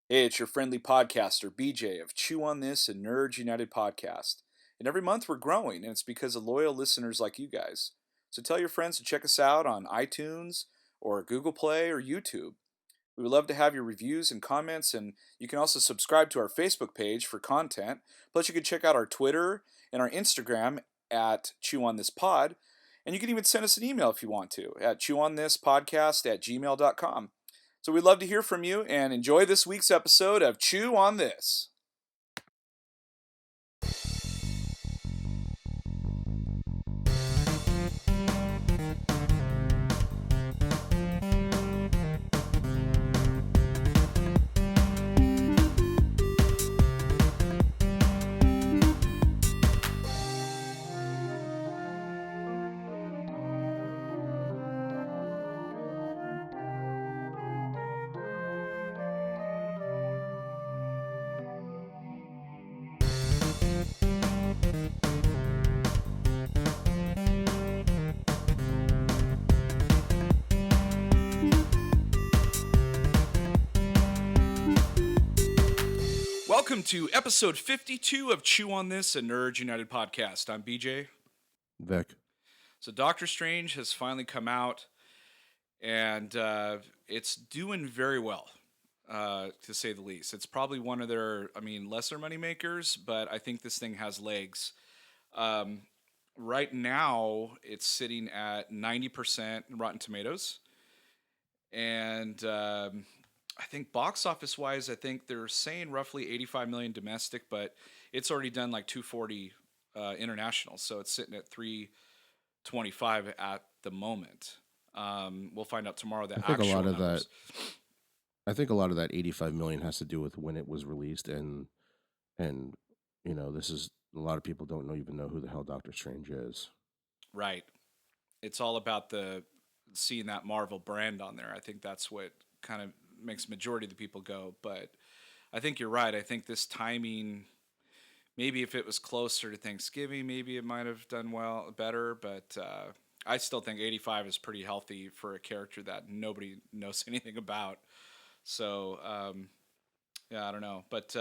Hey, it's your friendly podcaster, BJ of Chew on This and Nerds United podcast. And every month we're growing, and it's because of loyal listeners like you guys. So tell your friends to check us out on iTunes or Google Play or YouTube. We would love to have your reviews and comments, and you can also subscribe to our Facebook page for content. Plus, you can check out our Twitter and our Instagram at Chew on This Pod. And you can even send us an email if you want to at chewonthispodcast@gmail.com. So we'd love to hear from you and enjoy this week's episode of Chew on This. Welcome to episode 52 of Chew on This, a Nerds United podcast. I'm BJ. Vic. So Doctor Strange has finally come out, and it's doing very well, to say the least. It's probably one of their, lesser money makers, but I think this thing has legs. Um, right now, it's sitting at 90% Rotten Tomatoes, and I think box office wise, I think they're saying roughly 85 million domestic, but it's already done like 240 international, so it's sitting at 325 at the moment. We'll find out tomorrow the I think a actual lot of numbers. I think a lot of that 85 million has to do with when it was released, and this is a lot of people don't even know who the hell Doctor Strange is. Right. It's all about the seeing that Marvel brand on there. I think that's what kind of makes majority of the people go. But I think you're right. I think this timing, maybe if it was closer to Thanksgiving, maybe it might have done better. But I still think 85 is pretty healthy for a character that nobody knows anything about. So yeah, I don't know. But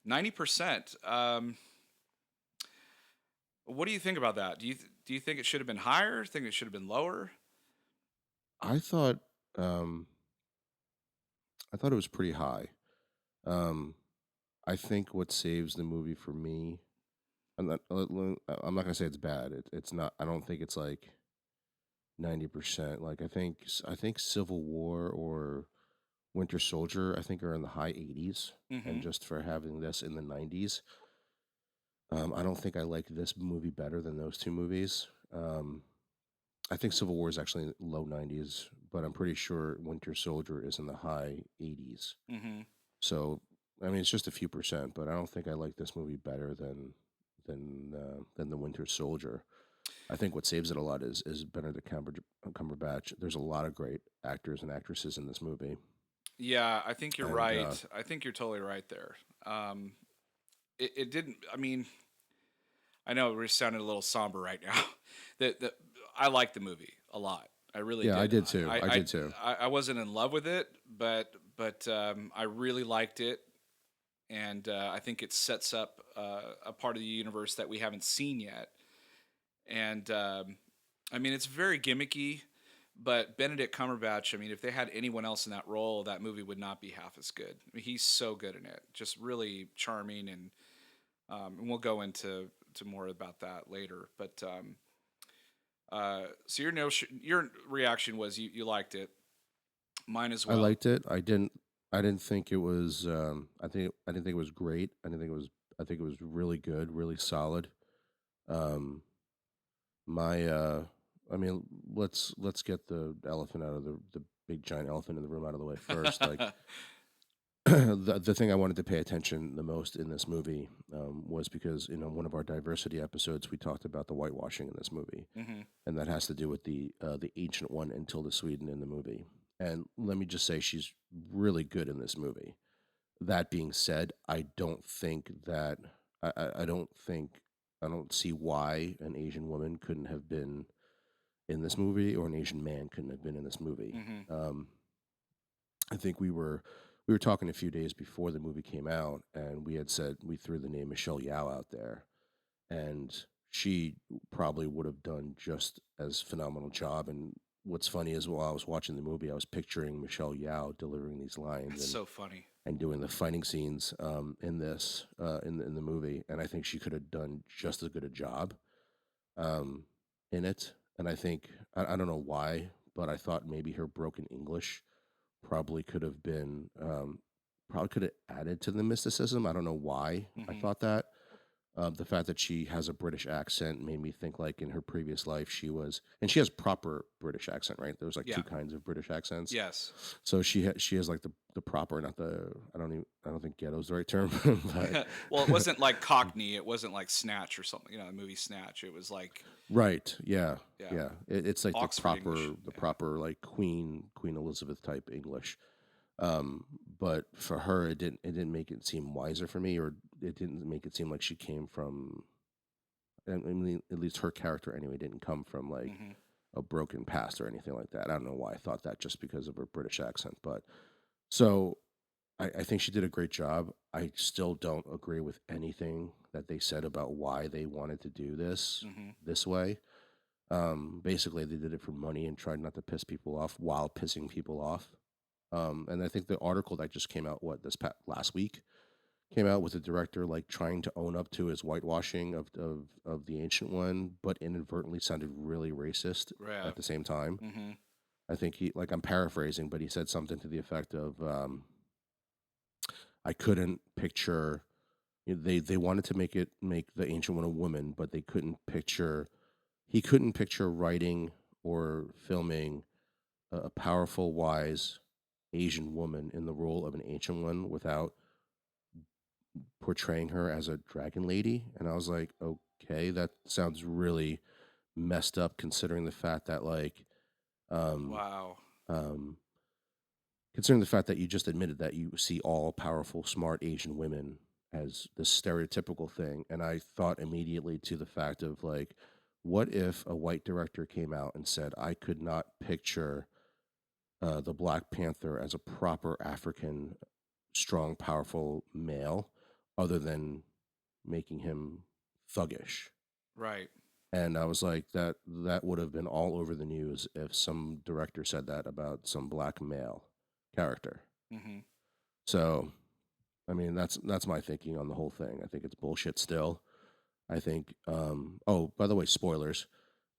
90%. What do you think about that? Do you think it should have been higher? Think it should have been lower? I thought um, I thought it was pretty high. Um, I think what saves the movie for me, I'm not gonna say it's bad. It's not. I don't think it's like 90%. Like I think Civil War or Winter Soldier, I think, are in the high 80s, Mm-hmm. and just for having this in the 90s. I don't think I like this movie better than those two movies. I think Civil War is actually in low 90s, but I'm pretty sure Winter Soldier is in the high 80s. Mm-hmm. So, I mean, it's just a few percent, but I don't think I like this movie better than the Winter Soldier. I think what saves it a lot is Benedict Cumberbatch. There's a lot of great actors and actresses in this movie, Yeah, I think you're and right. I think you're totally right there. It didn't. I mean, I know we're sounding a little somber right now. That I liked the movie a lot. I really yeah, I did. did too. I did too. I wasn't in love with it, but I really liked it, and I think it sets up a part of the universe that we haven't seen yet. And I mean, it's very gimmicky, but Benedict Cumberbatch. I mean, if they had anyone else in that role, that movie would not be half as good. I mean, he's so good in it, just really charming, and we'll go into more about that later. But so your reaction was you liked it, mine as I well. liked it. I didn't think it was. I didn't think it was great. I didn't think it was. I think it was really good, really solid. Um, my. I mean, let's get the elephant out of the big giant elephant in the room out of the way first. Like the thing I wanted to pay attention the most in this movie was because one of our diversity episodes we talked about the whitewashing in this movie, Hmm. and that has to do with the ancient one and Tilda Sweden in the movie. And let me just say, she's really good in this movie. That being said, I don't think that I don't think I don't see why an Asian woman couldn't have been in this movie or an Asian man couldn't have been in this movie. Hmm. Um, I think we were we were talking a few days before the movie came out, and we had said we threw the name Michelle Yeoh out there, and she probably would have done just as phenomenal job. And what's funny is while I was watching the movie, I was picturing Michelle Yeoh delivering these lines That's so funny. and doing the fighting scenes in this in the movie, and I think she could have done just as good a job um, in it. And I think I don't know why, but I thought maybe her broken English probably could have been probably could have added to the mysticism. I don't know why I Hmm. thought that. The fact that she has a British accent made me think like in her previous life she was, and she has proper British accent, right? There's like Yeah. two kinds of British accents. Yes. So she has like the proper, not the, I don't think ghetto's the right term, but Well, it wasn't like Cockney. It wasn't like Snatch or something. The movie Snatch. It was like, right, yeah, yeah, yeah. It's like Oxford English. the Yeah. proper like Queen Elizabeth type English. Um, but for her, it didn't make it seem wiser for me, or it didn't make it seem like she came from. I mean, at least her character anyway didn't come from like Hmm. a broken past or anything like that. I don't know why I thought that just because of her British accent, but so I think she did a great job. I still don't agree with anything that they said about why they wanted to do Hmm. this way. Basically, they did it for money and tried not to piss people off while pissing people off. And I think the article that just came out, last week, came out with the director like trying to own up to his whitewashing of the ancient one, but inadvertently sounded really racist Yeah. at the same time. Hmm. I think he, like, I'm paraphrasing, but he said something to the effect of, "I couldn't picture." They wanted to make the ancient one a woman, but they couldn't picture. He couldn't picture writing or filming a powerful, wise Asian woman in the role of an ancient one without portraying her as a dragon lady. And I was like, okay, that sounds really messed up considering the fact that like um Wow. um considering the fact that you just admitted that you see all powerful smart Asian women as the stereotypical thing. And I thought immediately to the fact of like, what if a white director came out and said I could not picture the Black Panther as a proper African strong powerful male other than making him thuggish. Right. And I was like, that would have been all over the news if some director said that about some black male character. Hmm. So, I mean, that's my thinking on the whole thing. I think it's bullshit still. I think oh, by the way, spoilers.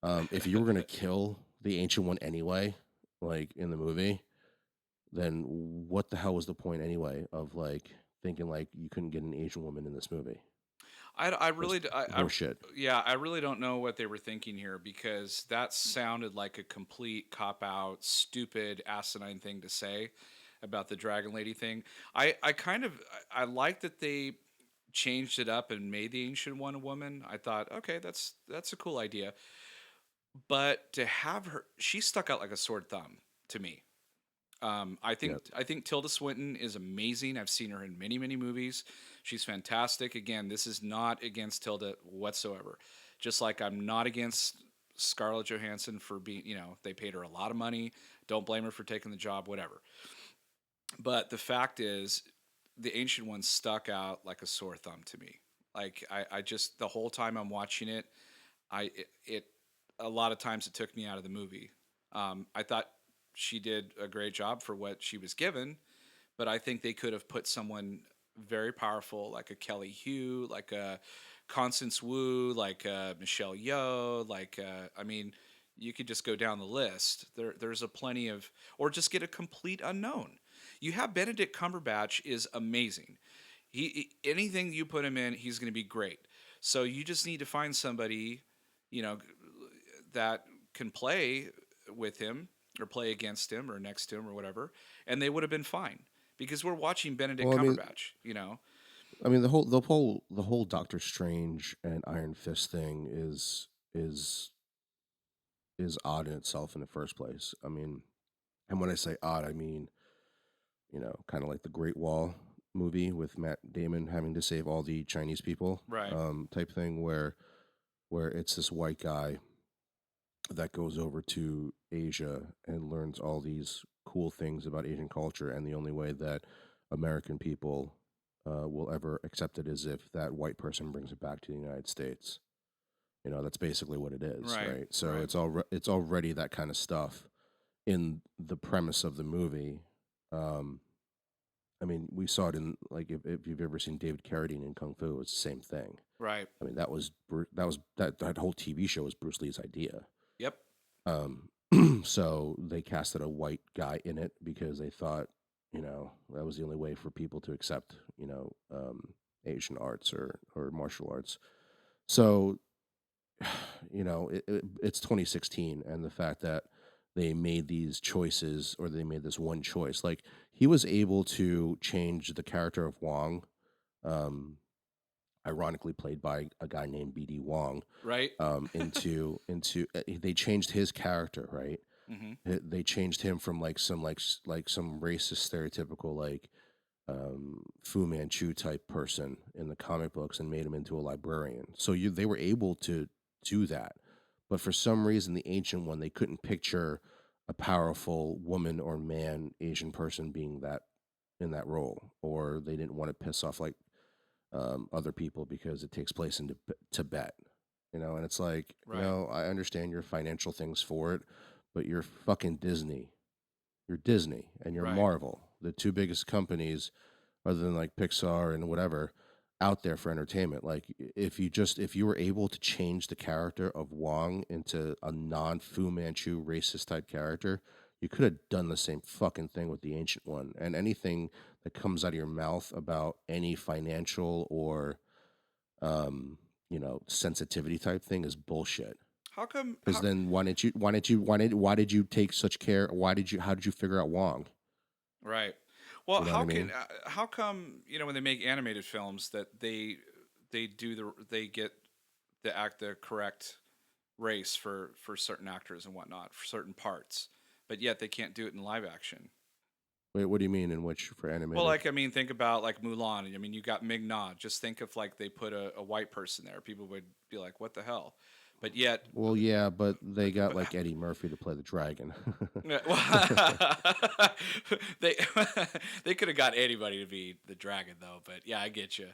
If you were gonna kill the ancient one anyway, like in the movie, then what the hell was the point anyway of like thinking like you couldn't get an Asian woman in this movie? I Just really, horseshit. yeah, I really don't know what they were thinking here because that sounded like a complete cop out, stupid, asinine thing to say about the Dragon Lady thing. I kind of, I like that they changed it up and made the Ancient One a woman. I thought, okay, that's a cool idea. But to have her, she stuck out like a sore thumb to me. Yeah. I think Tilda Swinton is amazing. I've seen her in many many movies. She's fantastic. Again, this is not against Tilda whatsoever. Just like I'm not against Scarlett Johansson for being, they paid her a lot of money. Don't blame her for taking the job, whatever. But the fact is, the Ancient One stuck out like a sore thumb to me. Like I just the whole time I'm watching it, it a lot of times it took me out of the movie. I thought she did a great job for what she was given, but I think they could have put someone very powerful like a Kelly Hu, like a Constance Wu, like a Michelle Yeoh, like I mean, you could just go down the list. There's a plenty of, or just get a complete unknown. You have Benedict Cumberbatch is amazing. Anything you put him in, he's going to be great. So you just need to find somebody, you know, that can play with him or play against him or next to him or whatever, and they would have been fine because we're watching Benedict Well, Cumberbatch. I mean the whole Doctor Strange and Iron Fist thing is odd in itself in the first place. I mean, and when I say odd, I mean, kind of like the Great Wall movie with Matt Damon having to save all the Chinese people, Right. type thing where it's this white guy that goes over to Asia and learns all these cool things about Asian culture, and the only way that American people will ever accept it is if that white person brings it back to the United States. That's basically what it is, Right. right? So Right. it's already that kind of stuff in the premise of the movie. Um, I mean, we saw it in like if you've ever seen David Carradine in Kung Fu, it's the same thing. Right. I mean, that whole TV show was Bruce Lee's idea. Yep. Um, so they casted a white guy in it because they thought, that was the only way for people to accept, Asian arts or martial arts. So, it's 2016, and the fact that they made these choices or they made this one choice, like he was able to change the character of Wong, um, ironically played by a guy named BD Wong, Right. they changed his character, right? Mm-hmm. They changed him from like some racist stereotypical like Fu Manchu type person in the comic books and made him into a librarian. So they were able to do that, but for some reason, the ancient one they couldn't picture a powerful woman or man Asian person being that in that role, or they didn't want to piss off like other people because it takes place in Tibet. And it's like, Right. I understand your financial things for it, but you're fucking Disney. You're Disney and you're Right. Marvel, the two biggest companies other than like Pixar and whatever out there for entertainment. Like if you were able to change the character of Wong into a non Fu Manchu racist type character, you could have done the same fucking thing with the ancient one. And anything that comes out of your mouth about any financial or sensitivity type thing is bullshit. How come? Because How? then why did you take such care? How did you figure out Wong? Right. Well, You know what I mean? how come when they make animated films that they get the correct race for certain actors and whatnot for certain parts, but yet they can't do it in live action. Wait, what do you mean in which for Well, animated? like I mean, think about like Mulan. I mean, you got Ming Na. Just think if like they put a white person there, people would be like, "What the hell?" But yet, Well, yeah, but they got but like Eddie Murphy to play the dragon. yeah, well, they they could have got anybody to be the dragon though. But yeah, I get you.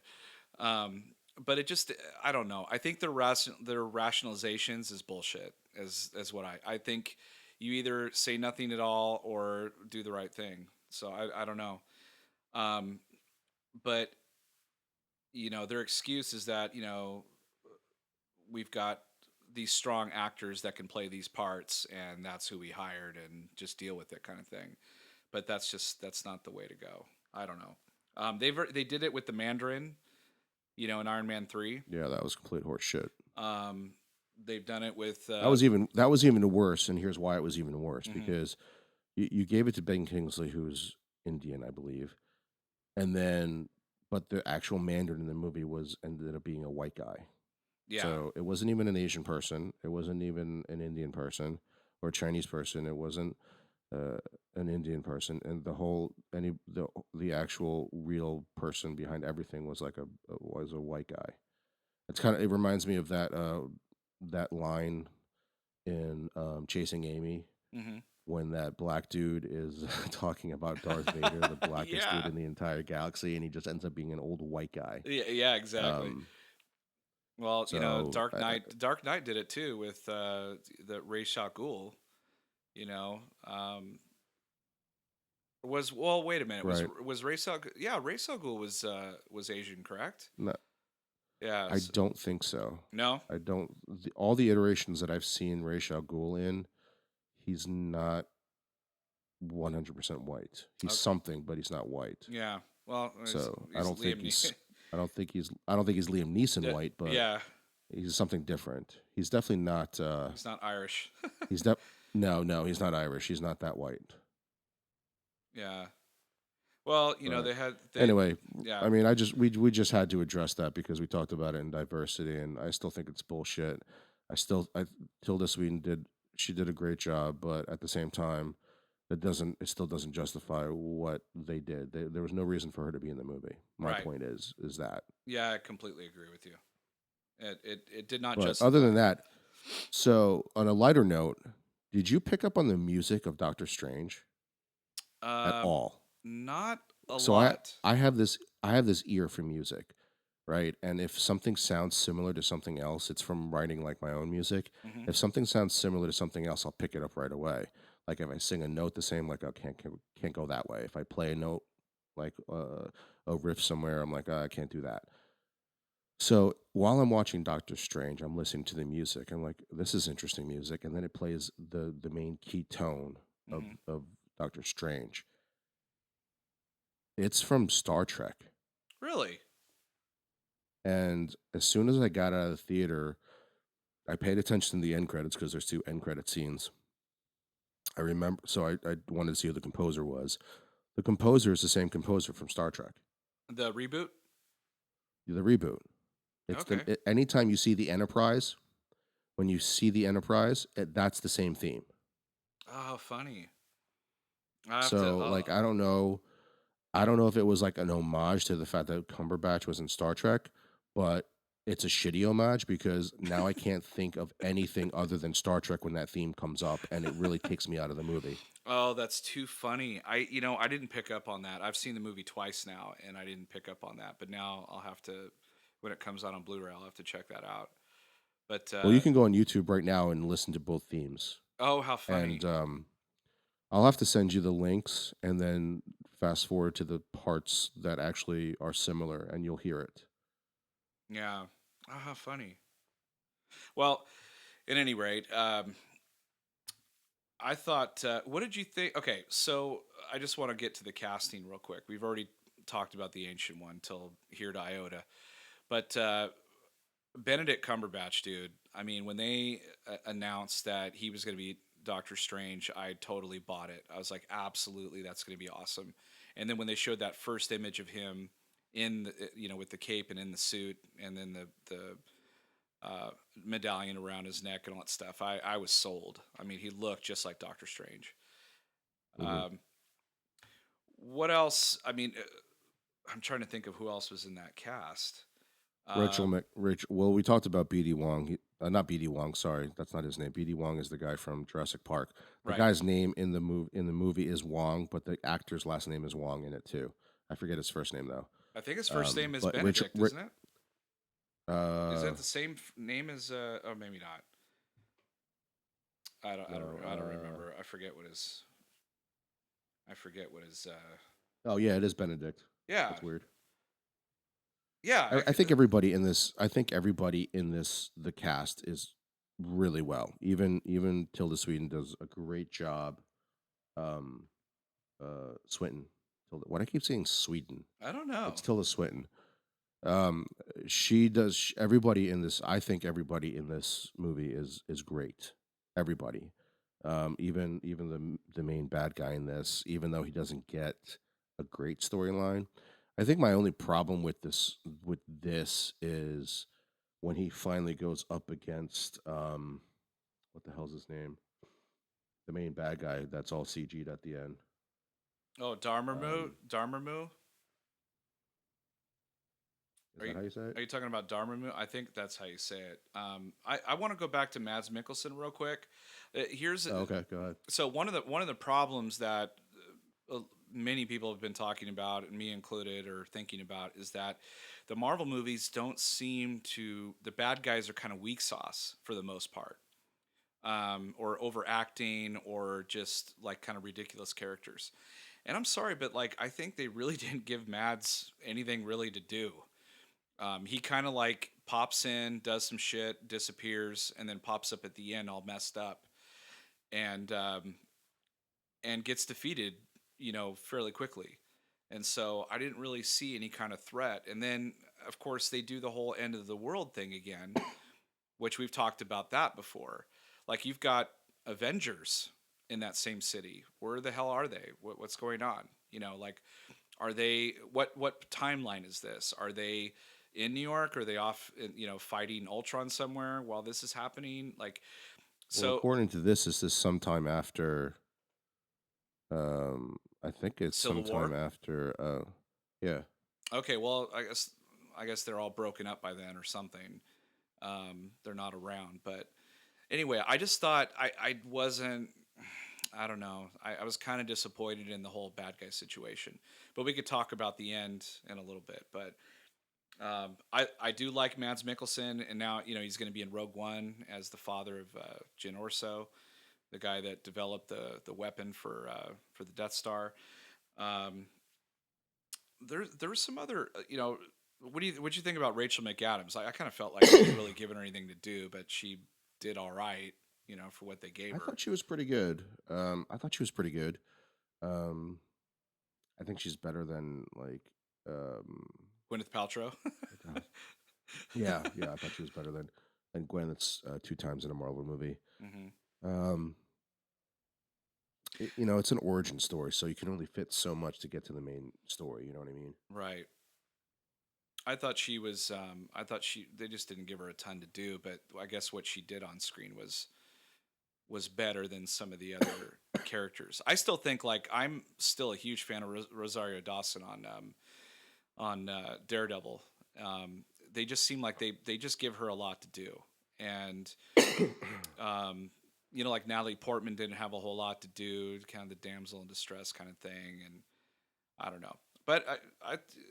Um, but it just I don't know. I think their rationalizations is bullshit. As what I think you either say nothing at all or do the right thing. So I don't know. Um, but their excuse is that we've got these strong actors that can play these parts and that's who we hired and just deal with it kind of thing. But that's not the way to go. I don't know. They did it with the Mandarin, in Iron Man 3. Yeah, that was complete horse shit. um, they've done it with That was even worse, and here's why it was even worse mhm. because you gave it to Ben Kingsley, who's Indian, I believe, and then but the actual Mandarin in the movie was ended up being a white guy. Yeah. So it wasn't even an Asian person. It wasn't even an Indian person or a Chinese person. It wasn't uh, an Indian person, and the actual real person behind everything was like was a white guy. It reminds me of that line in Chasing Amy Hmm. when that black dude is talking about Darth Vader, the blackest dude Yeah. in the entire galaxy, and he just ends up being an old white guy. Yeah, yeah, exactly. Um, Well, so Dark Knight did it too with the Ra's al Ghul. You know, wait a minute, right, was yeah, Ra's al Ghul was Asian, correct? no, Yeah. I don't think so. No. I don't. All the iterations that I've seen Ra's al Ghul in, he's not 100% white. He's Okay. something, but he's not white. Yeah. Well, So he's Liam Neeson. I don't think he's Liam Neeson Yeah. white, but Yeah. he's something different. He's definitely not. He's not Irish. He's no, he's not Irish. He's not that white. Yeah. Well, But they anyway, yeah. I mean, we just had to address that because we talked about it in diversity, and I still think it's bullshit. I Tilda Sweden did a great job, but at the same time, it still doesn't justify what they did. There was no reason for her to be in the movie. My Right. point is that. Yeah, I completely agree with you. It did not But other justify. than that, so on a lighter note, did you pick up on the music of Doctor Strange at Um all? not a So I lot. I have this I have this ear for music, right? And if something sounds similar to something else, it's from writing like my own music. Hmm. If something sounds similar to something else, I'll pick it up right away. Like if I sing a note the same, like I can't go that way. If I play a note like a riff somewhere, I'm like, I can't do that. So while I'm watching Doctor Strange, I'm listening to the music. I'm like, this is interesting music, and then it plays the main key tone Hmm. of Doctor Strange. It's from Star Trek. Really? And as soon as I got out of the theater, I paid attention to the end credits because there's two end credit scenes. I remember, so I wanted to see who the composer was. The composer is the same composer from Star Trek, The reboot? the reboot. Okay. Anytime you see the Enterprise, when you see the Enterprise, that's the same theme. Oh, funny. I have to. So like I don't know if it was like an homage to the fact that Cumberbatch was in Star Trek, but it's a shitty homage because now I can't think of anything other than Star Trek when that theme comes up, and it really takes me out of the movie. Oh, that's too funny. I didn't pick up on that. I've seen the movie twice now, and I didn't pick up on that. But now I'll have to, when it comes out on Blu-ray, I'll have to check that out. But Well, you can go on YouTube right now and listen to both themes, oh, how and funny! I'll have to send you the links, and then fast forward to the parts that actually are similar, and you'll hear it. Yeah. Oh, how funny. Well, at any rate, I thought. What did you think? Okay, so I just want to get to the casting real quick. We've already talked about the ancient one till here to iota, but Benedict Cumberbatch, dude. I mean, when they announced that he was going to be Doctor Strange, I totally bought it. I was like, absolutely, that's going to be awesome. And then when they showed that first image of him in the, with the cape and in the suit, and then the medallion around his neck and all that stuff, I was sold. I mean, he looked just like Doctor Strange. Hmm. Um, what else? I mean, I'm trying to think of who else was in that cast. Um, Well, we talked about BD Wong. Not BD Wong. Sorry, that's not his name. BD Wong is the guy from Jurassic Park. The right. guy's name in the movie is Wong, but the actor's last name is Wong in it too. I forget his first name though. I think his first name is But Rich, Benedict, isn't it? Is uh, that the same name as? Oh, maybe not. I don't. I don't. no, I don't remember. I forget what his. I forget what his. oh yeah, it is Benedict. Yeah. That's weird. Yeah. I think everybody in this. I think everybody in this the cast is really well. Even Tilda Sweden does a great job. Um, Swinton. Tilda. Why do I keep saying Sweden? I don't know. It's Tilda Swinton. Um, she does. Everybody in this. I think everybody in this movie is great. Everybody. Even the main bad guy in this, even though he doesn't get a great storyline. I think my only problem with this is when he finally goes up against what the hell's his name? The main bad guy that's all CG'd at the end. Oh, Darmamu. Um, Darmamu. is Are that you? how you say it? Are you talking about Darmamu? I think that's how you say it. I want to go back to Mads Mikkelsen real quick. Here's Oh, okay, go ahead. so one of the problems that many people have been talking about, and me included, or thinking about, is that the Marvel movies don't seem to. The bad guys are kind of weak sauce for the most part, or overacting, or just like kind of ridiculous characters. And I'm sorry, but like I think they really didn't give Mads anything really to do. He kind of like pops in, does some shit, disappears, and then pops up at the end all messed up, and gets defeated, fairly quickly. And so I didn't really see any kind of threat. And then, of course, they do the whole end of the world thing again, which we've talked about that before. Like you've got Avengers in that same city. Where the hell are they? What's going on? Like are they what timeline is this? Are they in New York? Are they off, fighting Ultron somewhere while this is happening? Like Well, so, according to this, is this sometime after? I think it's Civil sometime War. after. Yeah. Okay, well, I guess they're all broken up by then or something. They're not around, but anyway, I just thought I wasn't. I don't know. I was kind of disappointed in the whole bad guy situation, but we could talk about the end in a little bit. But I do like Mads Mikkelsen, and now he's going to be in Rogue One as the father of Jyn Orso, the guy that developed the weapon for the Death Star. Um, there was some other what do you think about Rachel McAdams? I kind of felt like they didn't really give her anything to do, but she did all right, for what they gave I her. thought she was pretty good. I thought she was pretty good. Um, I think she's better than like, um, Gwyneth Paltrow. oh God, yeah, yeah. I thought she was better than Gwen. That's two times in a Marvel movie. hmm Um, it's an origin story, so you can only fit so much to get to the main story. You know what I mean? Right. I thought she was. I thought they just didn't give her a ton to do, but I guess what she did on screen was better than some of the other characters. I still think like I'm still a huge fan of Rosario Dawson on Daredevil. They just seem like they just give her a lot to do, and um, like Natalie Portman didn't have a whole lot to do, kind of the damsel in distress kind of thing, and I don't know. But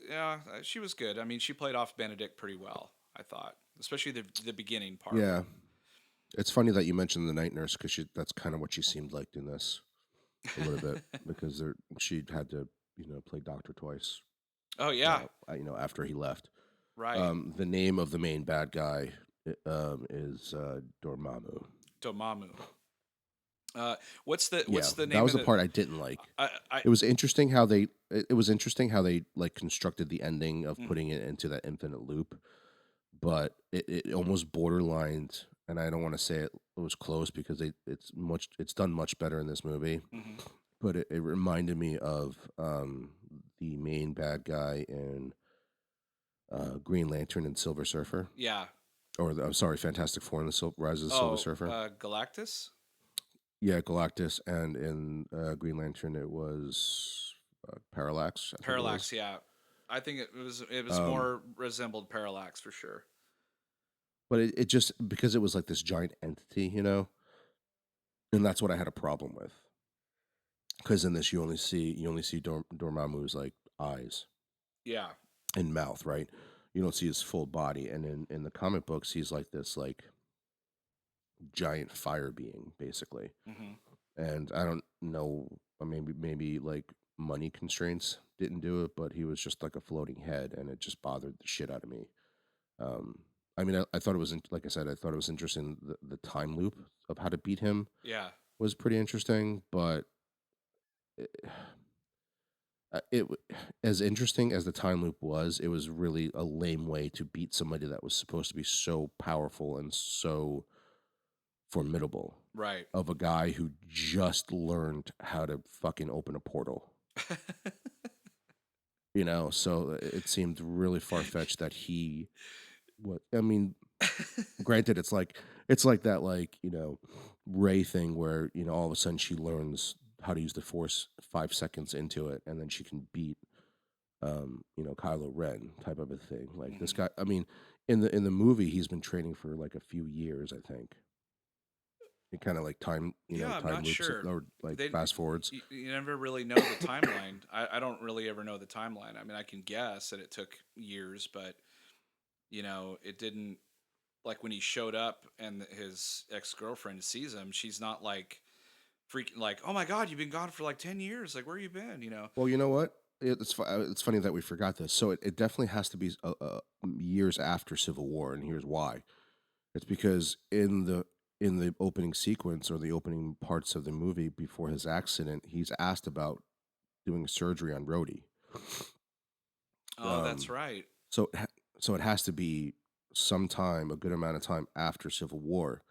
yeah, she was good. I mean, she played off Benedict pretty well, I thought, especially the beginning part. Yeah, it's funny that you mentioned the night nurse because that's kind of what she seemed like in this a little bit because she had to play doctor twice. Oh yeah, After he left. right. The name of the main bad guy is Dormammu. Domamu. Uh, what's Yeah, the that name was of the the? part I didn't like. I It was interesting how they like constructed the ending of mhm. putting it into that infinite loop, but it almost borderlined, and I don't want to say it was close because it's done much better in this movie, Mhm. but it reminded me of the main bad guy in Green Lantern and Silver Surfer, Yeah. or I'm sorry, Fantastic Four and the Rise of the Silver Oh, Surfer. Galactus. Yeah, Galactus, and in Green Lantern it was Parallax, I think it Parallax. was. Yeah. I think it was Um, more resembled Parallax for sure. but it just because it was like this giant entity, and that's what I had a problem with. Because in this, you only see Dormammu's like eyes Yeah. and mouth, right? You don't see his full body, and in the comic books, he's like this like giant fire being, basically. hmm And I don't know, maybe like money constraints didn't do it, but he was just like a floating head, and it just bothered the shit out of me. Um, I thought it was like I said, I thought it was interesting. The time loop of how to beat him Yeah. was pretty interesting, but it, as interesting as the time loop was, it was really a lame way to beat somebody that was supposed to be so powerful and so formidable Right. of a guy who just learned how to fucking open a portal. So it seemed really far fetched that he what I mean, granted it's like that like, Ray thing where, all of a sudden she learns how to use the force 5 seconds into it and then she can beat Kylo Ren type of a thing. Like this hmm guy, in the movie he's been training for like a few years, I think. It kind of like Yeah, I'm time not loops sure. or like They fast forwards. you never really know the timeline. I don't really ever know the timeline. I mean, I can guess that it took years, but it didn't. Like when he showed up and his ex girlfriend sees him, she's not like freaking like, oh my god, you've been gone for like 10 years. Like, where you been? Well, you know what? It's funny that we forgot this. So it definitely has to be years after Civil War, and here's why. It's because in the opening sequence or the opening parts of the movie before his accident, he's asked about doing surgery on Rhodey. Oh, that's Um, right. so it has to be a good amount of time after Civil War.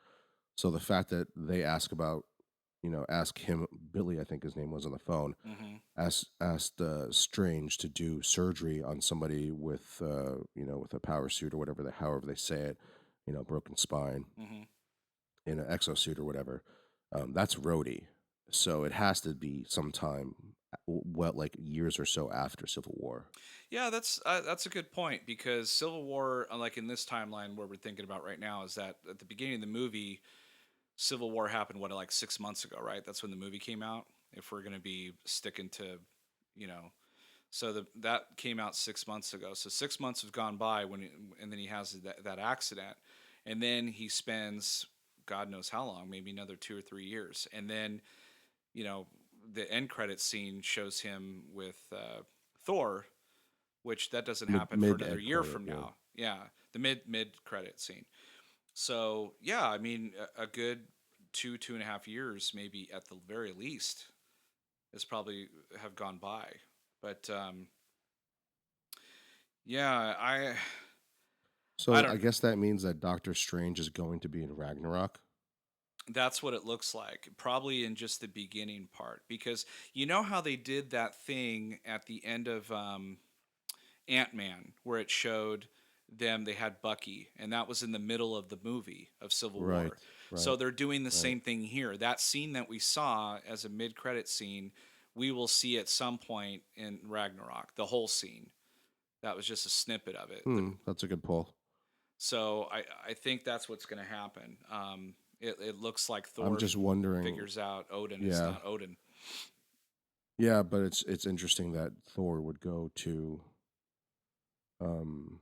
So the fact that they ask him, Billy, I think his name was on the phone, hmm asked Strange to do surgery on somebody with with a power suit or whatever however they say it, broken spine hmm in an exosuit or whatever. That's Rhodey. So it has to be sometime, well, like years or so after Civil War. Yeah, that's a good point because Civil War, unlike in this timeline where we're thinking about right now, is that at the beginning of the movie, Civil War happened what, like 6 months ago, right? That's when the movie came out. If we're gonna be sticking to, you know, so that came out 6 months ago. So 6 months have gone by and then he has that accident, and then he spends God knows how long, maybe another 2 or 3 years, and then you know the end credit scene shows him with Thor, which that doesn't happen for Mid another ed year credit, from yeah. now. Yeah, the mid credit scene. So yeah, I mean a good 2.5 years, maybe at the very least, is probably have gone by. But yeah, I So don't. I guess that means that Doctor Strange is going to be in Ragnarok. That's what it looks like, probably in just the beginning part, because you know how they did that thing at the end of Ant Man, where it showed them they had Bucky, and that was in the middle of the movie of Civil Right, War. So right, they're doing the right. same thing here. That scene that we saw as a mid-credit scene, we will see at some point in Ragnarok. The whole scene. That was just a snippet of it. That's a good pull. So I think that's what's going to happen. It looks like I'm Thor just wondering. figures out Odin is Yeah, not Odin. yeah, but it's interesting that Thor would um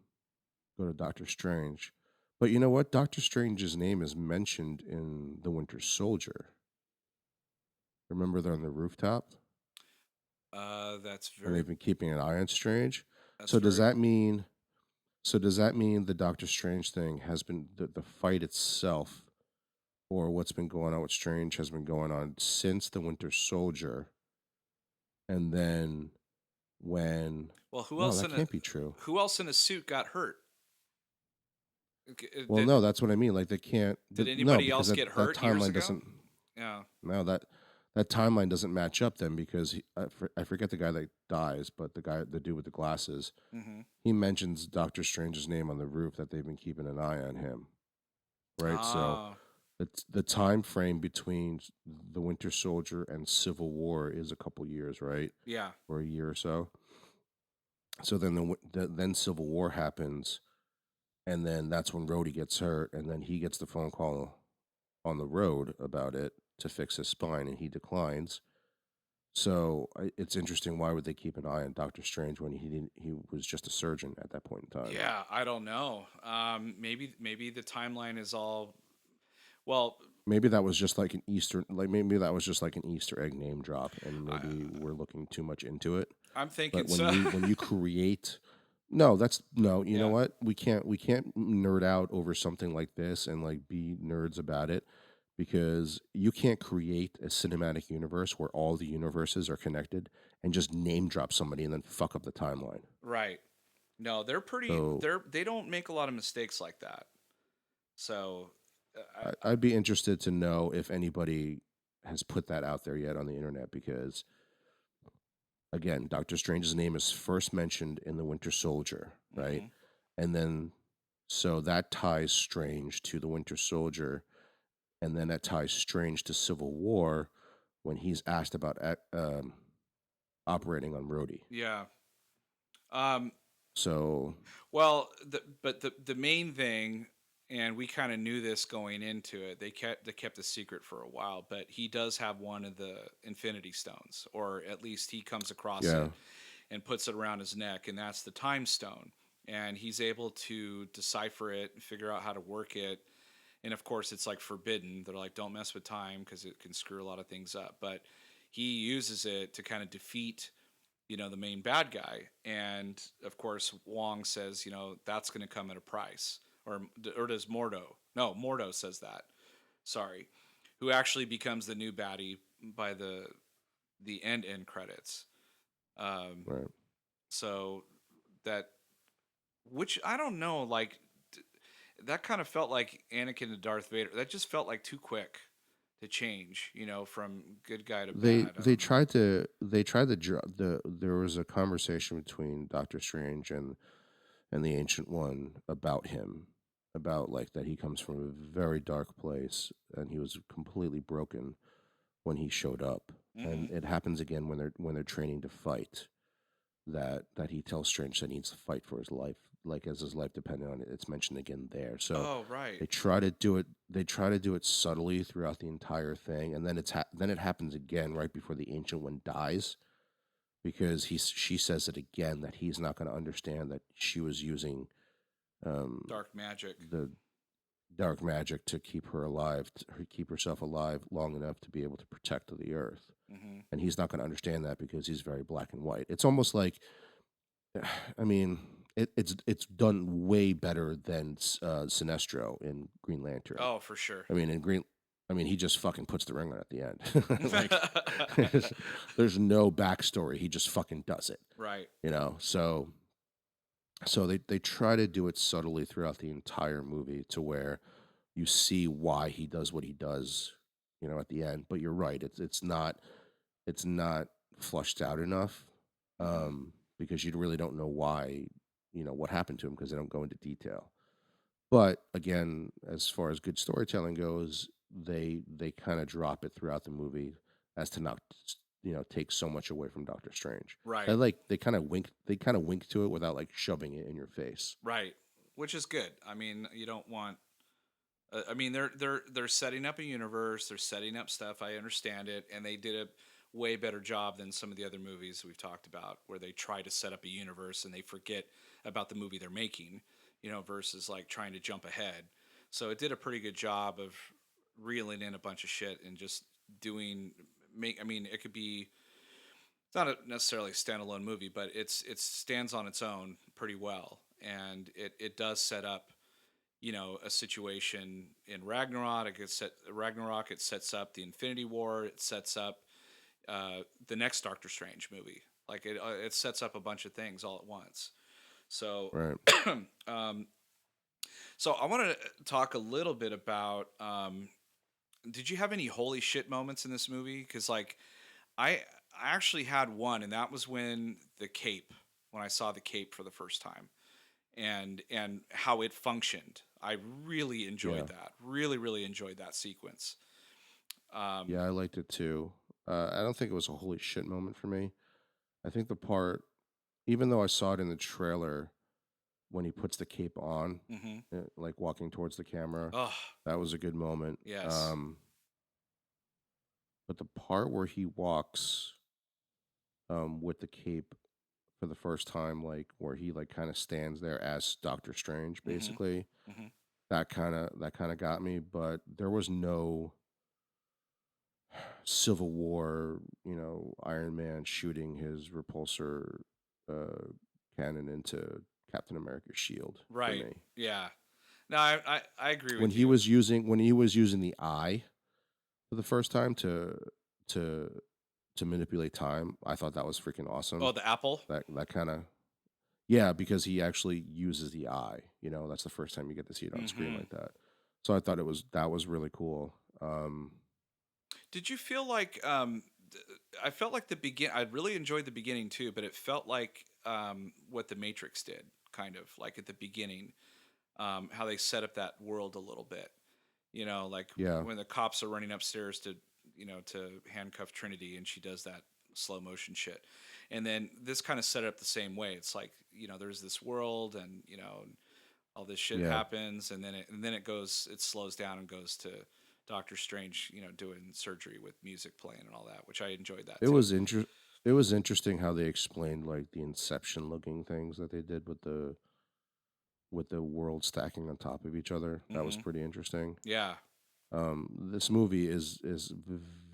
go to Doctor Strange. But you know what? Doctor Strange's name is mentioned in The Winter Soldier. Remember they're on the rooftop That's and very they've been keeping an eye on Strange. that's So does very that mean the Doctor Strange thing has been the fight itself or what's been going on with Strange has been going on since the Winter Soldier and then when well. Who no, else that in a can't be true. who else in a suit got hurt? Well, Did no, that's what I mean. Like they can't did no, anybody because else that get that hurt years timeline ago? doesn't Yeah. no that timeline doesn't match up then because I forget the guy that dies, but the dude with the glasses, Mm-hmm. he mentions Doctor Strange's name on the roof that they've been keeping an eye on him, right? So Ah, the time frame between the Winter Soldier and Civil War is a couple years, right? yeah, Or a year or so. So then then Civil War happens, and then that's when Rhodey gets hurt, and then he gets the phone call on the road about it to fix his spine, and he declines. So it's interesting. Why would they keep an eye on Doctor Strange when he didn't? He was just a surgeon at that point in time. yeah. I don't know. Maybe the timeline is all well. Maybe that was just like an Easter, like maybe that was just like an Easter egg name drop, and I, maybe we're looking too much into it. I'm thinking But so. when you create, no, that's no. You know Yeah. what? We can't nerd out over something like this and like be nerds about it because you can't create a cinematic universe where all the universes are connected and just name drop somebody and then fuck up the timeline. Right. No, they're pretty. So They don't make a lot of mistakes like that. So, I'd be interested to know if anybody has put that out there yet on the internet because again, Doctor Strange's name is first mentioned in the Winter Soldier, right? hmm And then so that ties Strange to the Winter Soldier, and then that ties Strange to Civil War when he's asked about operating on Rhodey. yeah. Um, So well, the main thing, and we kind of knew this going into it. They kept a secret for a while, but he does have one of the Infinity Stones, or at least he comes across yeah, it and puts it around his neck, and that's the Time Stone. And he's able to decipher it and figure out how to work it. And of course, it's like forbidden. They're like, don't mess with time because it can screw a lot of things up. But he uses it to kind of defeat the main bad guy. And of course, Wong says, that's going to come at a price. Or does Mordo? No, Mordo says that. Sorry. Who actually becomes the new baddie by the end credits. Um, right. so that, which I don't know, like that kind of felt like Anakin to Darth Vader. That just felt like too quick to change, from good guy to bad. I They don't know. tried to there was a conversation between Doctor Strange and the Ancient One about him, about like that he comes from a very dark place and he was completely broken when he showed up, hmm and it happens again when they're training to fight. that he tells Strange that he needs to fight for his life, like as his life depended on it. It's mentioned again there. So Oh, right. they try to do it. They try to do it subtly throughout the entire thing, and then then it happens again right before the Ancient One dies, because she says it again that he's not going to understand that she was using um, Dark magic. the dark magic to keep her alive, keep herself alive long enough to be able to protect the Earth, Hmm. and he's not going to understand that because he's very black and white. It's almost like, I mean, it's done way better than Sinestro in Green Lantern. Oh, for sure. I mean, he just fucking puts the ring on at the end. Like, there's no backstory. He just fucking does it. Right. So they try to do it subtly throughout the entire movie to where you see why he does what he does, at the end. But you're right. It's not flushed out enough, Hmm. because you really don't know why, what happened to him, because they don't go into detail. But again, as far as good storytelling goes, they kind of drop it throughout the movie as to not take so much away from Doctor Strange. Right. They kind of wink to it without like shoving it in your face. Right. Which is good. I mean, you don't want. I mean, they're setting up a universe. They're setting up stuff. I understand it, and they did a way better job than some of the other movies we've talked about, where they try to set up a universe and they forget about the movie they're making. Versus like trying to jump ahead. So it did a pretty good job of reeling in a bunch of shit and just doing. I mean, it could be. It's not necessarily a standalone movie, but it stands on its own pretty well, and it does set up a situation in Ragnarok. Ragnarok. It sets up the Infinity War. It sets up the next Doctor Strange movie. Like it sets up a bunch of things all at once. So, Right. um, so I want to talk a little bit about. Did you have any holy shit moments in this movie? Because like I I actually had one, and that was when I saw the cape for the first time, and how it functioned. I really enjoyed Yeah. that. Really, really enjoyed that sequence. Um, Yeah, I liked it too. I don't think it was a holy shit moment for me. I think the part, even though I saw it in the trailer when he puts the cape on, hmm like walking towards the camera, Oh, that was a good moment. yes. But the part where he walks with the cape for the first time, like where he like kind of stands there as Doctor Strange, hmm basically, hmm that kind of got me. But there was no Civil War, Iron Man shooting his repulsor uh, cannon into Captain America's shield for Right. me. Yeah. No, I agree When with he you. was using the eye for the first time to to manipulate time, I thought that was freaking Oh, awesome. the apple. That kind of, yeah, because he actually uses the eye. That's the first time you get to see it on screen hmm like that. So I thought that was really cool. Did you feel like I felt like the begin I really enjoyed the beginning too, but it felt like what the Matrix did, kind of like at the beginning, how they set up that world a little bit. Like Yeah, when the cops are running upstairs to handcuff Trinity, and she does that slow motion shit. And then this kind of set it up the same way. It's like, there's this world, and all this shit yeah. happens, and then it slows down and goes to Doctor Strange, doing surgery with music playing and all that, which I enjoyed that It too. was It was interesting how they explained like the Inception looking things that they did with the world stacking on top of each other. That was Hmm. pretty interesting. Yeah. This movie is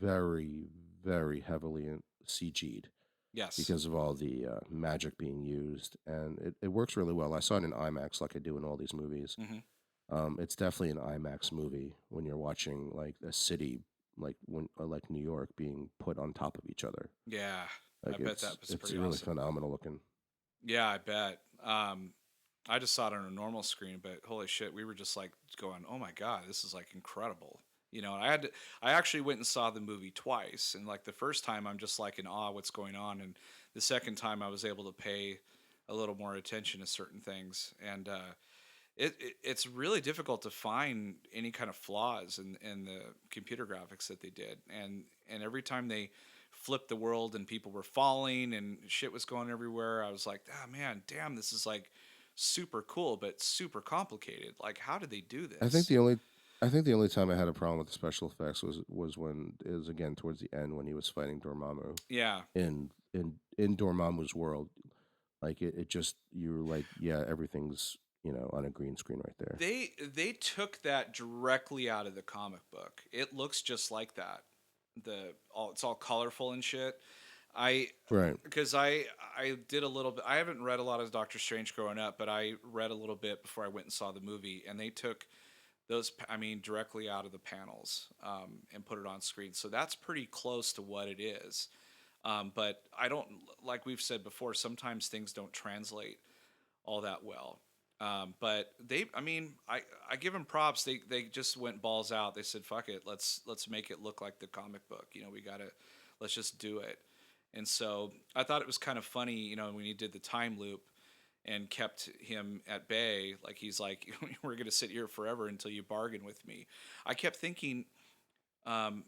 very very heavily CG'd Yes. because of all the magic being used, and it works really well. I saw it in IMAX like I do in all these movies. Hmm. It's definitely an IMAX movie when you're watching like a city like New York being put on top of each other. Yeah. I Like bet that was it's pretty really awesome. phenomenal looking. Yeah, I bet. I just saw it on a normal screen, but holy shit, we were just like going, "Oh my god, this is like incredible." And I actually went and saw the movie twice, and like the first time, I'm just like in awe what's going on, and the second time, I was able to pay a little more attention to certain things, and it's really difficult to find any kind of flaws in the computer graphics that they did, and every time they flipped the world and people were falling and shit was going everywhere. I was like, ah, man, damn, this is like super cool, but super complicated. Like, how did they do I think this? the only I think the only time I had a problem with the special effects was when is again towards the end when he was fighting Dormammu Yeah, in Dormammu's world. Like it just you were like, yeah, everything's on a green screen right there. they took that directly out of the comic book. It looks just like that. It's all colorful and shit. I Right. because I did a little bit. I haven't read a lot of Doctor Strange growing up, but I read a little bit before I went and saw the movie, and they took I mean, directly out of the panels and put it on screen. So that's pretty close to what it is. But I don't, like we've said before, sometimes things don't translate all that well. But I mean, I give them props. They just went balls out. They said, "Fuck it, let's make it look like the comic book." We gotta, let's just do it. And so I thought it was kind of funny, when he did the time loop and kept him at bay. Like he's like, "We're gonna sit here forever until you bargain with me." I kept thinking, um,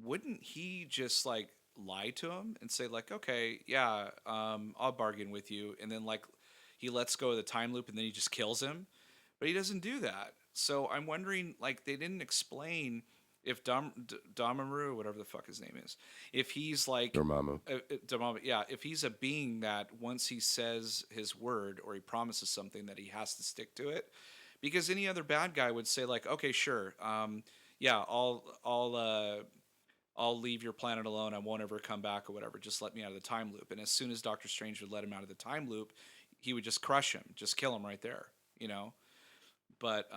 wouldn't he just like lie to him and say like, okay, yeah, I'll bargain with you, and then like he lets go of the time loop and then he just kills him, but he doesn't do that. So I'm wondering, like, they didn't explain if Damaru, whatever the fuck his name is, if he's like Dormammu. Yeah, if he's a being that once he says his word or he promises something that he has to stick to it, because any other bad guy would say like, okay, sure, yeah, I'll leave your planet alone. I won't ever come back or whatever. Just let me out of the time loop. And as soon as Doctor Strange would let him out of the time loop, he would just crush him, just kill him right there, you know? But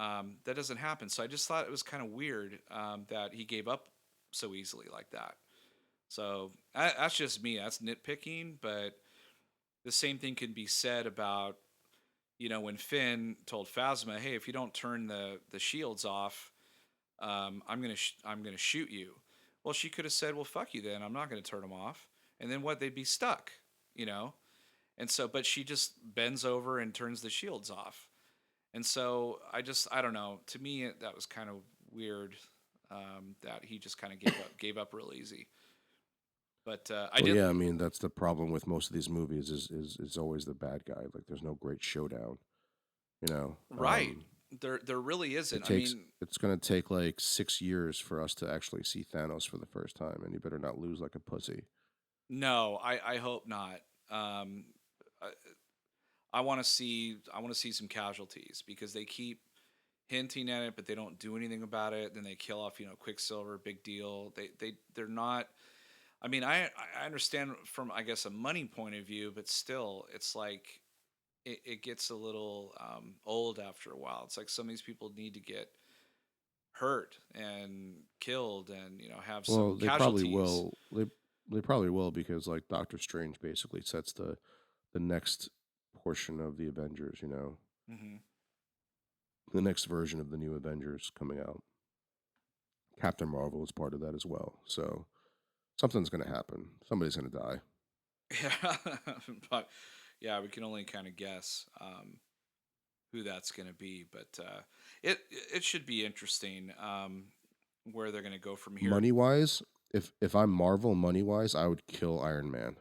that doesn't happen. So I just thought it was kind of weird that he gave up so easily like that. So that's just me. That's nitpicking. But the same thing can be said about, when Finn told Phasma, "Hey, if you don't turn the shields off, I'm gonna shoot you." Well, she could have said, "Well, fuck you then. I'm not gonna turn them off." And then what? They'd be stuck, you know. And so, but she just bends over and turns the shields off. And so I don't know. To me, that was kind of weird that he just kind of gave up real easy. But I Well, did yeah, I mean that's the problem with most of these movies is always the bad guy. Like there's no great showdown. You know, right. There really isn't. it I takes mean, it's gonna take like 6 years for us to actually see Thanos for the first time, and you better not lose like a pussy. no, I hope not. I, I want to see some casualties because they keep hinting at it, but they don't do anything about it. Then they kill off, Quicksilver, big deal. They're not. I mean, I understand from, I guess, a money point of view, but still, it's like it gets a little old after a while. It's like some of these people need to get hurt and killed and have Well, some they probably casualties. will. They probably will because like Doctor Strange basically sets the next portion of the Avengers. Hmm. The next version of the new Avengers coming out. Captain Marvel is part of that as well. So something's gonna happen. Somebody's gonna die. Yeah, but yeah, we can only kind of guess who that's going to be, but it should be interesting where they're going to go from here. Money wise, if I'm Marvel, money wise, I would kill Iron Man.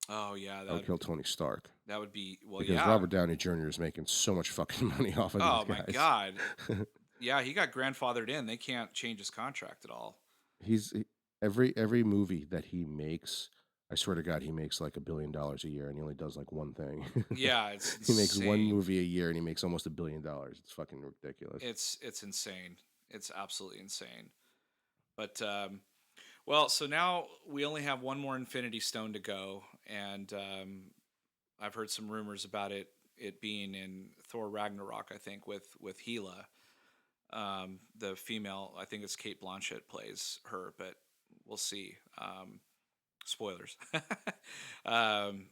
Oh yeah, I would kill Tony Stark that would be, well, because yeah. Robert Downey Jr. is making so much fucking money off of these Oh my guys. God, yeah, he got grandfathered in. They can't change his contract at all. He's every movie that he makes. I swear to God, he makes like $1 billion a year, and he only does like one thing. Yeah, it's He makes one insane. movie a year, and he makes almost $1 billion. It's fucking ridiculous. It's insane. It's absolutely insane. But well, so now we only have one more Infinity Stone to go, and I've heard some rumors about it being in Thor Ragnarok. I think with Hela, the female. I think it's Kate Blanchett plays her, but we'll see. Spoilers. um,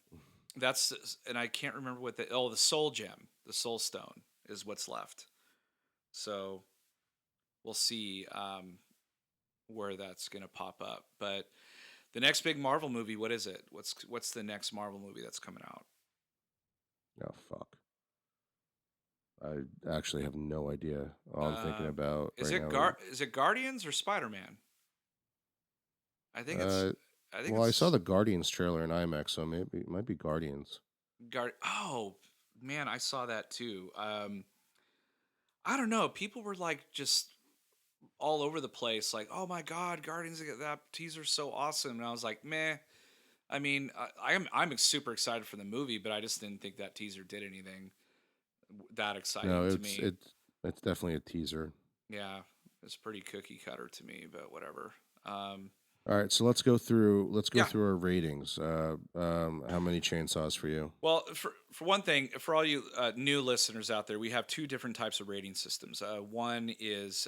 and I can't remember what the Soul Gem, the Soul Stone is what's left. So we'll see where that's gonna pop up. But the next big Marvel movie, what is it? What's the next Marvel movie that's coming out? Oh fuck! I actually have no idea. All I'm thinking Uh, about right now. is it Guardians or Spider Man? I think it's Uh, I think Well, I saw it's the Guardians trailer in IMAX, so maybe it might be Guardians. Guard. Oh man, I saw that too. I don't know. People were like just all over the place, like, "Oh my god, Guardians of that teaser's so awesome," and I was like, "Meh." I mean, I'm super excited for the movie, but I just didn't think that teaser did anything that No, exciting to me. it's definitely a teaser. Yeah, it's pretty cookie cutter to me, but whatever. Um, All right, so let's go yeah. through our ratings. How many chainsaws for you? Well, for one thing, for all you new listeners out there, we have two different types of rating systems. One is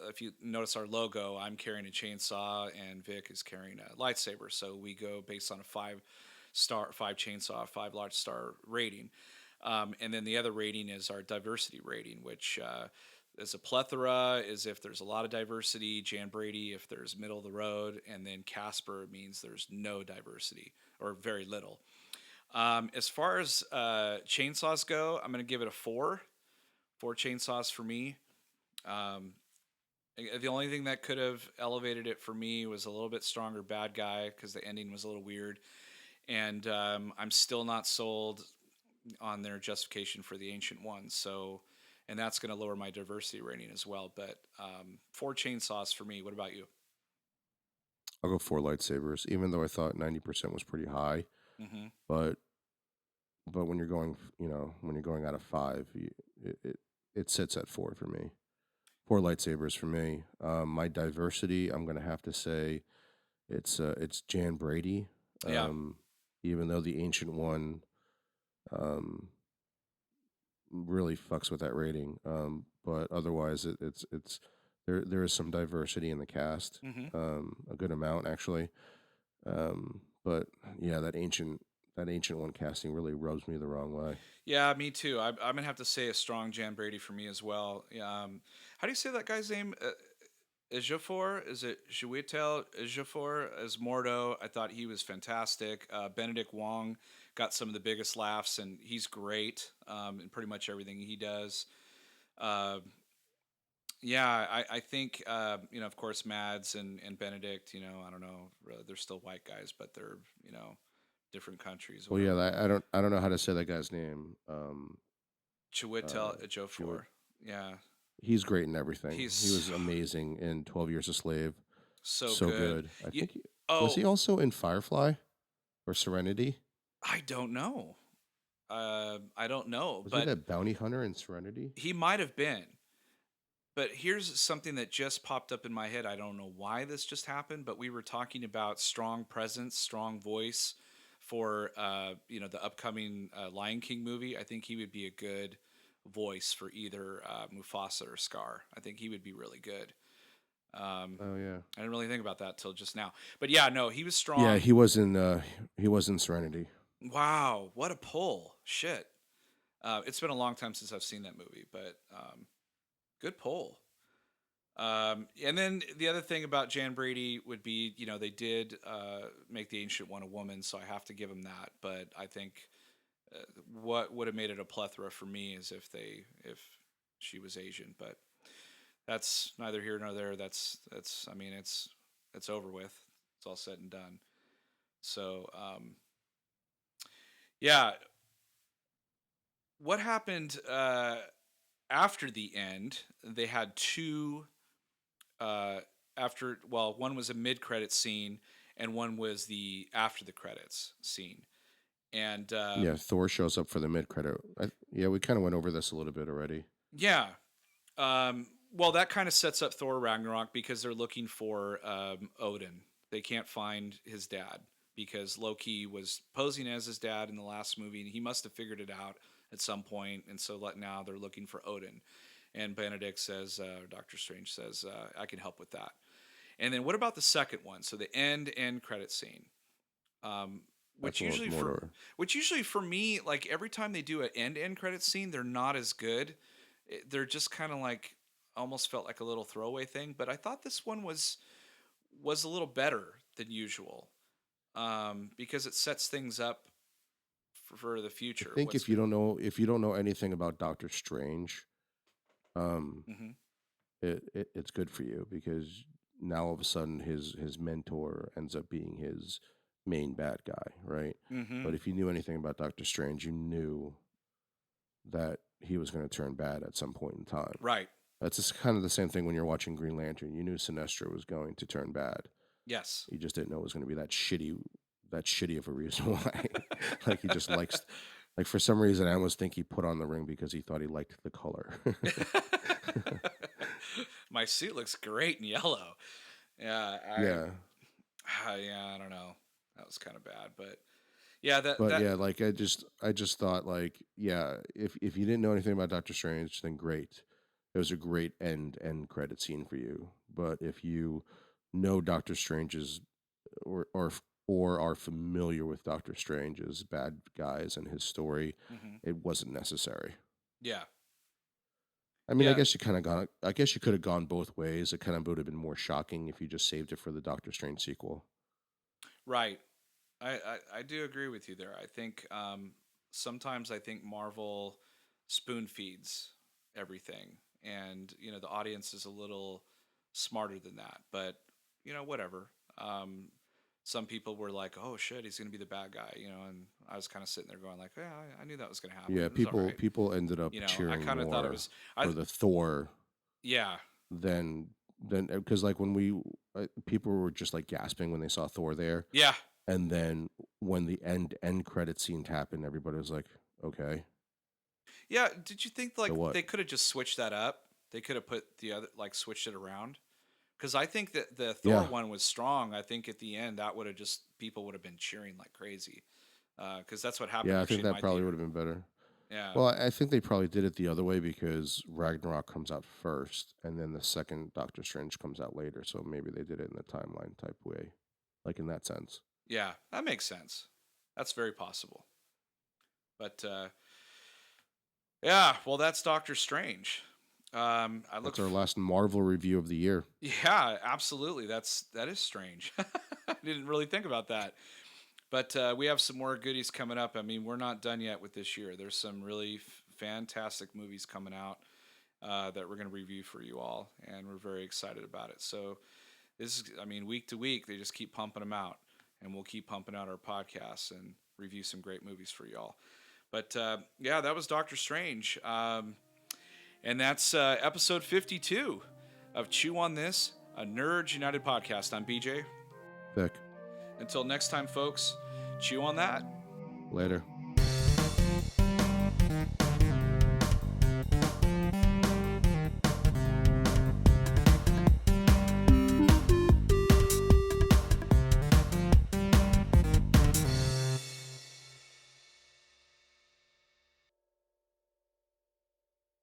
if you notice our logo, I'm carrying a chainsaw and Vic is carrying a lightsaber. So we go based on a five chainsaw, five large star rating. And then the other rating is our diversity rating, which is a plethora, is if there's a lot of diversity. Jan Brady, if there's middle of the road. And then Casper means there's no diversity or very little. As far as chainsaws go, I'm going to give it a four. Four chainsaws for me. Um, the only thing that could have elevated it for me was a little bit stronger bad guy because the ending was a little weird. And I'm still not sold on their justification for the Ancient Ones. So, and that's going to lower my diversity rating as well. But four chainsaws for me. What about you? I'll go four lightsabers, even though I thought 90% was pretty high. Mm-hmm. But when you're going, when you're going out of five, it sits at four for me. Four lightsabers for me. My diversity, I'm gonna have to say it's Jan Brady. Yeah. Um, Even though the Ancient One um, really fucks with that rating, but otherwise it's there is some diversity in the cast, Mm-hmm. a good amount actually. But yeah, that ancient one casting really rubs me the wrong way. Yeah, me too. I'm gonna have to say a strong Jan Brady for me as well. Yeah, how do you say that guy's name? Ejiofor? Is it Chiwetel Ejiofor as Mordo? I thought he was fantastic. Benedict Wong got some of the biggest laughs, and he's great in pretty much everything he does. Uh, yeah, I think of course, Mads and Benedict. I don't know. They're still white guys, but they're different countries, Well, yeah, whatever. I don't know how to say that guy's name. Chiwetel She would. Ejiofor. Yeah, He's great in everything. He he's was amazing in 12 Years a Slave. so So good. good. I You, think was oh, he also in Firefly or Serenity? I don't know. I don't know, Was he but that bounty hunter in Serenity? he might have been. But here's something that just popped up in my head. I don't know why this just happened, but we were talking about strong presence, strong voice for the upcoming Lion King movie. I think he would be a good voice for either Mufasa or Scar. I think he would be really good. Oh yeah. I didn't really think about that till just now, but yeah, no, he was Yeah, strong. he was in Serenity. Wow, what a pull! Shit, it's been a long time since I've seen that movie, but good pull. And then the other thing about Jan Brady would be, they did make the Ancient One a woman, so I have to give him that. But I think what would have made it a plethora for me is if she was Asian. But that's neither here nor there. That's I mean it's over with. It's all said and done. So yeah, what happened after the end? They had two uh, one was a mid-credit scene and one was the after the credits scene. And Yeah, Thor shows up for the mid credit. Yeah, we kind of went over this a little bit already. yeah, well, that kind of sets up Thor Ragnarok because they're looking for Odin. They can't find his dad because Loki was posing as his dad in the last movie, and he must have figured it out at some point. And so now they're looking for Odin. And Benedict says, Doctor Strange says, I can help with that. And then what about the second one? So the end credit scene, um, That's which the one with usually for Mordor. which usually for me, like every time they do an end credit scene, they're not as good. They're just kind of like almost felt like a little throwaway thing. But I thought this one was a little better than usual because it sets things up for the I future. think What's if you don't know anything about Doctor Strange, um, mm-hmm. it's good for you because now all of a sudden his mentor ends up being his main bad guy, right? Mm-hmm. But if you knew anything about Doctor Strange, you knew that he was going to turn bad at some point in time. Right. That's just kind of the same thing when you're watching Green Lantern. You knew Sinestro was going to turn bad. Yes. You just didn't know it was going to be that shitty of a reason why. Like he just likes, like for some reason, I almost think he put on the ring because he thought he liked the color. My suit looks great in yellow. Yeah, Yeah, yeah, I don't know. That was kind of bad, but yeah, but that yeah, like I just thought like yeah, if you didn't know anything about Doctor Strange, then great. It was a great end credit scene for you. But if you know Doctor Strange's or are familiar with Doctor Strange's bad guys and his story, hmm it wasn't necessary. yeah, I mean, I yeah, guess you kind of gone. I guess you could have gone both ways. It kind of would have been more shocking if you just saved it for the Doctor Strange sequel. right. I do agree with you there. I think sometimes I think Marvel spoon feeds everything, and the audience is a little smarter than that. But whatever. Um, some people were like, "Oh shit, he's gonna be the bad guy," and I was kind of sitting there going like, "Yeah, I knew that was gonna happen. Yeah, It was all right." people ended up I cheering kind of thought it more was. for the Thor Yeah, than because like when we people were just like gasping when they saw Thor there, yeah. and then when the end credit scene happened, everybody was like, okay, Yeah, did you think so like what? they could have just switched that up? They could have put the other like switched it around. Because I think that the Thor Yeah, one was strong. I think at the end that would have just people would have been cheering like crazy. Because that's what happened yeah, I actually think in that my probably would theater. have been better. Yeah, Well, I think they probably did it the other way because Ragnarok comes out first, and then the second Doctor Strange comes out later. So maybe they did it in the timeline type way, like in that sense. yeah, that makes sense. That's very possible. But yeah, well, that's Doctor Strange. I look. That's our last Marvel review of the year. Yeah, absolutely. That is strange. I didn't really think about that. But we have some more goodies coming up. I mean, we're not done yet with this year. There's some really fantastic movies coming out that we're going to review for you all, and we're very excited about it. So this is, I mean, week to week, they just keep pumping them out, and we'll keep pumping out our podcasts and review some great movies for y'all. But yeah, that was Doctor Strange, and that's episode 52 of Chew on This, a Nerds United podcast. I'm BJ. Vic, Until next time, folks, chew on that. later.